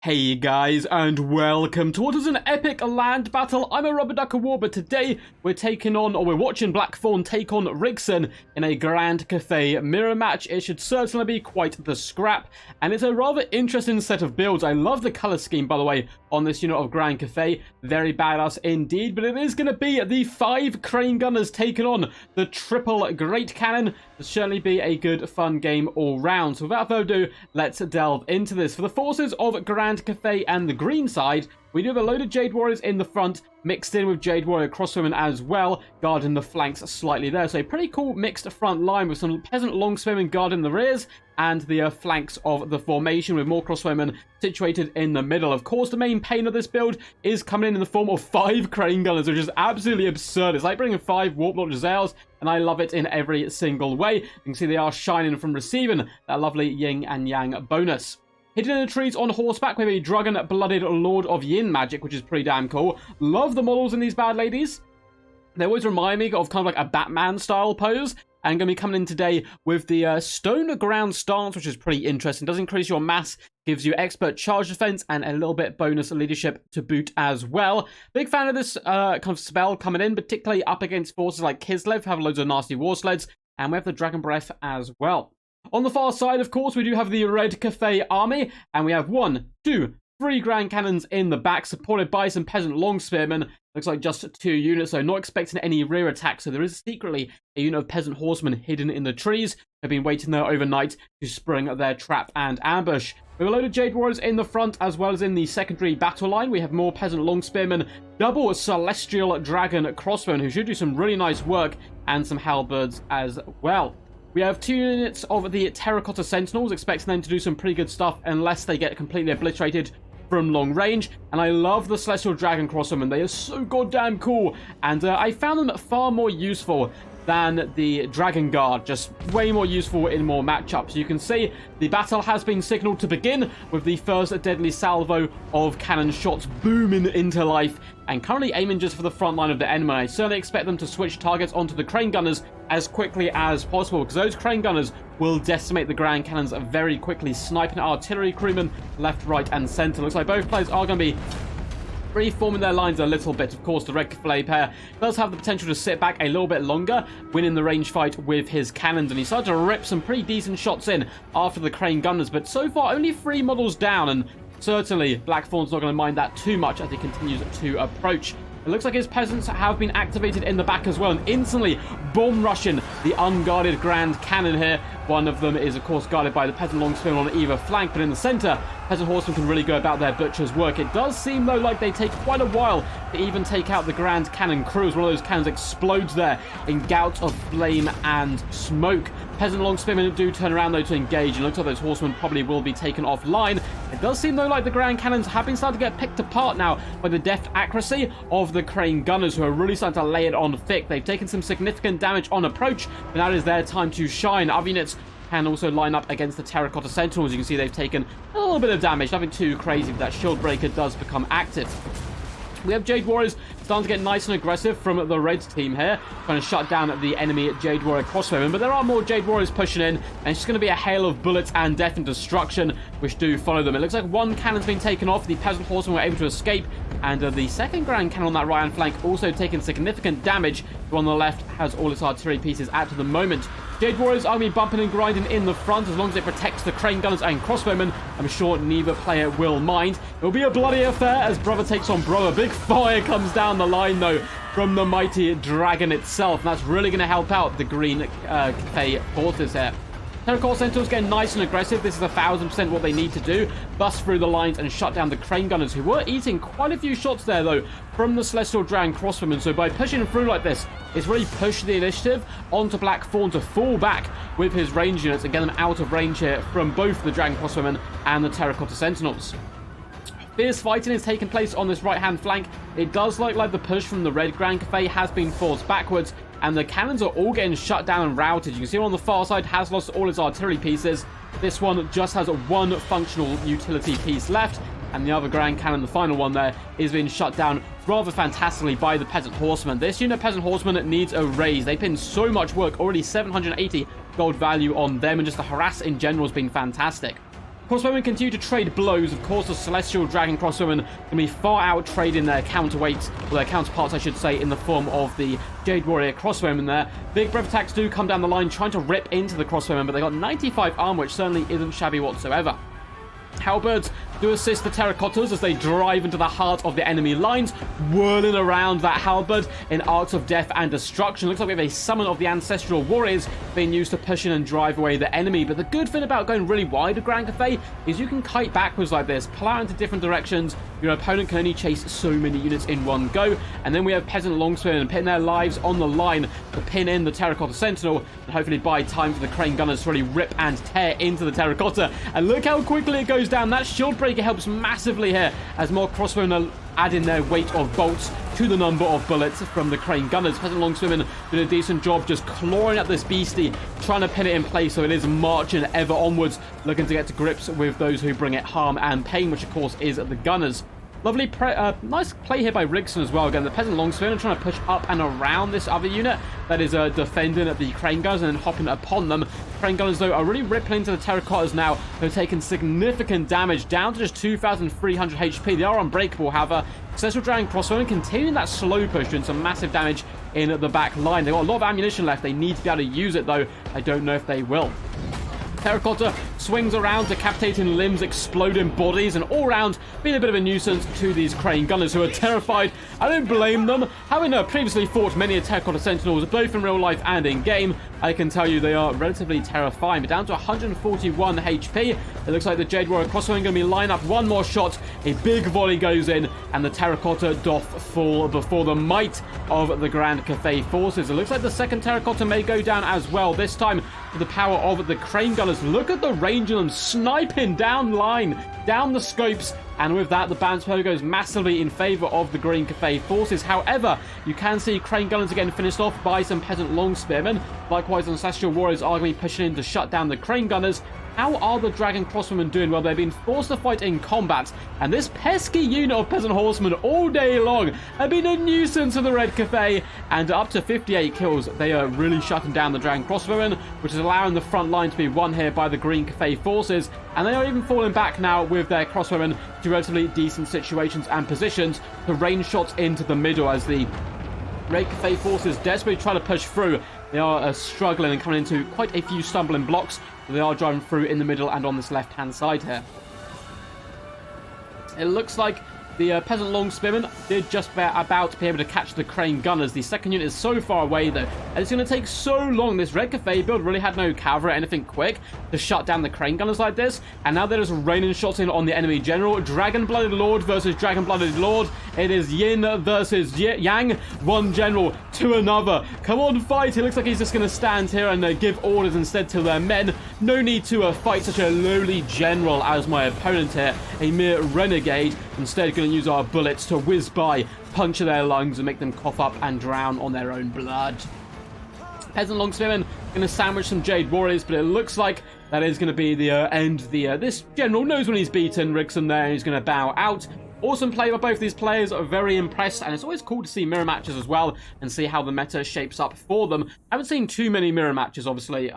Hey guys, and welcome to what is an epic land battle. I'm a Rubber Duck of War, but today we're watching Blackthorn take on Rixson in a Grand Cathay mirror match. It should certainly be quite the scrap, and it's a rather interesting set of builds. I love the color scheme, by the way, on this unit of Grand Cathay. Very badass indeed, but it is going to be the 5 Crane Gunners taking on the triple Great Cannon. It'll certainly be a good, fun game all round. So without further ado, let's delve into this. For the forces of Grand Cathay and the green side, we do have a load of Jade Warriors in the front, mixed in with Jade Warrior Crossbowmen as well, guarding the flanks slightly there. So a pretty cool mixed front line with some Peasant Longspearmen guarding the rears, and the flanks of the formation with more Crossbowmen situated in the middle. Of course, the main pain of this build is coming in the form of 5 Crane Gunners, which is absolutely absurd. It's like bringing 5 Warp Launcher Zales, and I love it in every single way. You can see they are shining from receiving that lovely yin and yang bonus. Hidden in the trees on horseback with a dragon-blooded Lord of Yin magic, which is pretty damn cool. Love the models in these bad ladies. They always remind me of kind of like a Batman-style pose. And going to be coming in today with the Stone Ground Stance, which is pretty interesting. Does increase your mass, gives you expert charge defense, and a little bit bonus leadership to boot as well. Big fan of this kind of spell coming in, particularly up against forces like Kislev, who have loads of nasty war sleds. And we have the Dragon Breath as well. On the far side, of course, we do have the Red Cathay army, and we have 1, 2, 3 Grand Cannons in the back, supported by some Peasant Longspearmen. Looks like just 2 units, so not expecting any rear attacks. So there is secretly a unit of Peasant Horsemen hidden in the trees. They've been waiting there overnight to spring their trap and ambush. We have a load of Jade Warriors in the front, as well as in the secondary battle line. We have more Peasant Longspearmen, double Celestial Dragon Crossbowmen, who should do some really nice work, and some Halberds as well. We have 2 units of the Terracotta Sentinels, expecting them to do some pretty good stuff unless they get completely obliterated from long range. And I love the Celestial Dragon Crossbowmen. They are so goddamn cool. And I found them far more useful than the Dragon Guard, just way more useful in more matchups. You can see the battle has been signaled to begin with the first deadly salvo of cannon shots booming into life, and currently aiming just for the front line of the enemy. I certainly expect them to switch targets onto the Crane Gunners as quickly as possible, because those Crane Gunners will decimate the Grand Cannons very quickly, sniping artillery crewmen left, right, and center. Looks like both players are going to be reforming their lines a little bit. Of course, the Red Cathay pair does have the potential to sit back a little bit longer, winning the range fight with his cannons, and he started to rip some pretty decent shots in after the Crane Gunners, but so far only 3 models down, and certainly Blackthorn's not going to mind that too much as he continues to approach. It looks like his peasants have been activated in the back as well, and instantly bomb rushing the unguarded Grand Cannon here. One of them is, of course, guarded by the Peasant Longspearmen on either flank, but in the center, Peasant Horsemen can really go about their butcher's work. It does seem, though, like they take quite a while to even take out the Grand Cannon crew, as one of those cannons explodes there in gouts of flame and smoke. Peasant Longspearmen do turn around, though, to engage, and it looks like those horsemen probably will be taken offline. It does seem, though, like the Grand Cannons have been starting to get picked apart now by the deft accuracy of the Crane Gunners, who are really starting to lay it on thick. They've taken some significant damage on approach, but now it is their time to shine. Other units can also line up against the Terracotta Sentinels. You can see they've taken a little bit of damage, nothing too crazy, but that shield breaker does become active. We have Jade Warriors starting to get nice and aggressive from the red team here, trying to shut down the enemy Jade Warrior Crossbowmen, but there are more Jade Warriors pushing in, and it's just going to be a hail of bullets and death and destruction which do follow them. It looks like 1 cannon's been taken off. The Peasant Horsemen were able to escape, and the second Grand Cannon on that right-hand flank also taking significant damage. The one on the left has all its artillery pieces at the moment. Jade Warriors are going to be bumping and grinding in the front. As long as it protects the Crane Gunners and Crossbowmen, I'm sure neither player will mind. It will be a bloody affair as brother takes on brother. Big fire comes down the line, though, from the mighty dragon itself, and that's really going to help out the green Cathay forces here. Terracotta Sentinels getting nice and aggressive. This is 1000% what they need to do. Bust through the lines and shut down the Crane Gunners, who were eating quite a few shots there, though, from the Celestial Dragon Crossbowmen. So by pushing through like this, it's really pushed the initiative onto Blackthorn to fall back with his range units and get them out of range here from both the Dragon Crossbowmen and the Terracotta Sentinels. Fierce fighting is taking place on this right-hand flank. It does look like the push from the red Grand Cathay has been forced backwards, and the cannons are all getting shut down and routed. You can see on the far side has lost all its artillery pieces. This one just has 1 functional utility piece left, and the other Grand Cannon, the final one there, is being shut down rather fantastically by the Peasant Horsemen. This unit of Peasant Horsemen needs a raise. They put in so much work, already 780 gold value on them, and just the harass in general has been fantastic. Crossbowmen continue to trade blows. Of course, the Celestial Dragon Crossbowmen can be far out trading their counterweight, or their counterparts, I should say, in the form of the Jade Warrior Crossbowmen there. Big breath attacks do come down the line, trying to rip into the Crossbowmen, but they got 95 armor, which certainly isn't shabby whatsoever. Halberds do assist the Terracottas as they drive into the heart of the enemy lines, whirling around that halberd in arcs of death and destruction. Looks like we have a summon of the Ancestral Warriors being used to push in and drive away the enemy. But the good thing about going really wide with Grand Cathay is you can kite backwards like this, pull out into different directions. Your opponent can only chase so many units in one go. And then we have Peasant Longspearmen putting their lives on the line to pin in the Terracotta Sentinel and hopefully buy time for the Crane Gunners to really rip and tear into the Terracotta. And look how quickly it goes down. That shield breaker helps massively here as more crossbowmen add in their weight of bolts to the number of bullets from the Crane Gunners. Peasant Longspearmen did a decent job just clawing at this beastie, trying to pin it in place so it is marching ever onwards, looking to get to grips with those who bring it harm and pain, which of course is the Gunners. Lovely, nice play here by Rigson as well. Again, the Peasant Longspearmen trying to push up and around this other unit that is defending the Crane Gunners and then hopping upon them. Crane Gunners, though, are really rippling into the Terracottas now. They're taking significant damage, down to just 2,300 HP. They are unbreakable, however. Celestial Dragon Crossbowmen continuing that slow push, doing some massive damage in the back line. They've got a lot of ammunition left. They need to be able to use it, though. I don't know if they will. Terracotta swings around, decapitating limbs, exploding bodies, and all round being a bit of a nuisance to these Crane Gunners who are terrified. I don't blame them. Having previously fought many Terracotta Sentinels, both in real life and in game, I can tell you they are relatively terrifying. But down to 141 HP, it looks like the Jade Warrior Crossbowmen going to be line up one more shot. A big volley goes in, and the Terracotta doth fall before the might of the Grand Cathay forces. It looks like the second Terracotta may go down as well, this time to the power of the Crane Gunners. Look at the range of them sniping down line, down the scopes, and with that, the balance power goes massively in favor of the Green Cathay forces. However, you can see Crane Gunners again finished off by some Peasant Longspearmen. Likewise, the Ancestral Warriors are going to be pushing in to shut down the Crane Gunners. How are the Dragon Crossbowmen doing? Well, they've been forced to fight in combat, and this pesky unit of Peasant Horsemen all day long have been a nuisance to the Red Cathay, and up to 58 kills, they are really shutting down the Dragon Crossbowmen, which is allowing the front line to be won here by the Green Cathay forces, and they are even falling back now with their crossbowmen to relatively decent situations and positions to rain shots into the middle as the Red Cathay forces desperately try to push through. They are struggling and coming into quite a few stumbling blocks. They are driving through in the middle and on this left-hand side here. It looks like the Peasant Longspearmen did just about be able to catch the Crane Gunners. The second unit is so far away, though, and it's going to take so long. This Red Cathay build really had no cavalry or anything quick to shut down the Crane Gunners like this, and now they're just raining shots in on the enemy general. Dragon-Blooded Lord versus Dragon-Blooded Lord. It is Yin versus Yang. One general to another. Come on, fight. It looks like he's just going to stand here and give orders instead to their men. No need to fight such a lowly general as my opponent here. A mere renegade. Instead, going to use our bullets to whiz by, puncture their lungs, and make them cough up and drown on their own blood. Peasant Longspearmen going to sandwich some Jade Warriors, but it looks like that is going to be the end. This general knows when he's beaten Rigson there, and he's going to bow out. Awesome play by both these players. Very impressed, and it's always cool to see mirror matches as well and see how the meta shapes up for them. I haven't seen too many mirror matches, obviously,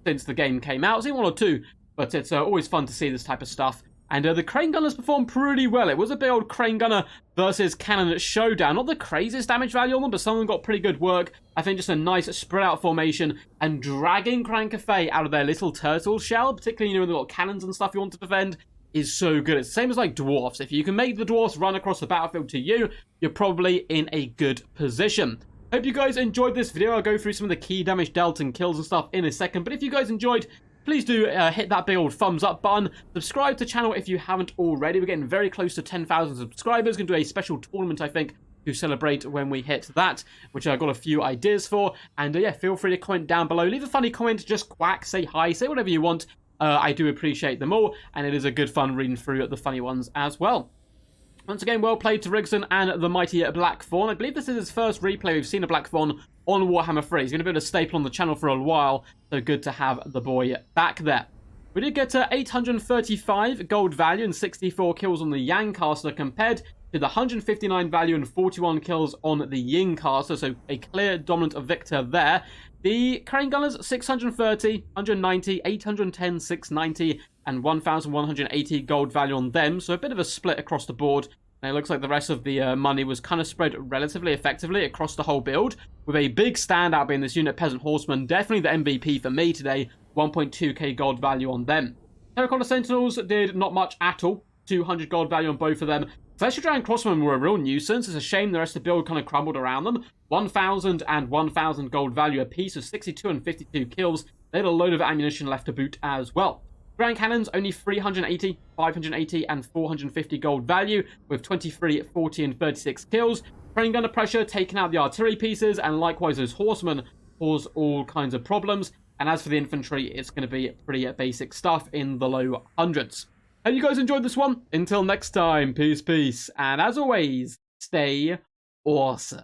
since the game came out. I've seen one or two, but it's always fun to see this type of stuff. And the Crane Gunners performed pretty well. It was a big old Crane Gunner versus Cannon showdown. Not the craziest damage value on them, but some of them got pretty good work. I think just a nice spread out formation and dragging Grand Cathay out of their little turtle shell, particularly, when they've got cannons and stuff you want to defend, is so good. It's the same as like dwarfs. If you can make the dwarfs run across the battlefield to you, you're probably in a good position. Hope you guys enjoyed this video. I'll go through some of the key damage dealt and kills and stuff in a second. But if you guys enjoyed, please do hit that big old thumbs up button. Subscribe to the channel if you haven't already. We're getting very close to 10,000 subscribers. Going to do a special tournament, I think, to celebrate when we hit that, which I've got a few ideas for. And yeah, feel free to comment down below. Leave a funny comment, just quack, say hi, say whatever you want. I do appreciate them all, and it is a good fun reading through the funny ones as well. Once again, well played to Rigson and the mighty Black Fawn. I believe this is his first replay we've seen of Black Fawn on Warhammer 3. He's going to be a staple on the channel for a while, so good to have the boy back there. We did get 835 gold value and 64 kills on the Yang caster compared to the 159 value and 41 kills on the Ying caster, so a clear dominant victor there. The crane gunners, 630, 190, 810, 690, and 1,180 gold value on them. So a bit of a split across the board. And it looks like the rest of the money was kind of spread relatively effectively across the whole build, with a big standout being this unit Peasant Horseman. Definitely the MVP for me today, 1.2k gold value on them. Terracotta Sentinels did not much at all, 200 gold value on both of them. Celestial Giant Crossmen were a real nuisance. It's a shame the rest of the build kind of crumbled around them. 1,000 and 1,000 gold value a piece of 62 and 52 kills. They had a load of ammunition left to boot as well. Grand Cannons, only 380, 580, and 450 gold value, with 23, 40, and 36 kills. Crane Gunner Pressure, taking out the artillery pieces, and likewise those horsemen cause all kinds of problems. And as for the infantry, it's going to be pretty basic stuff in the low hundreds. Hope you guys enjoyed this one. Until next time, peace, peace. And as always, stay awesome.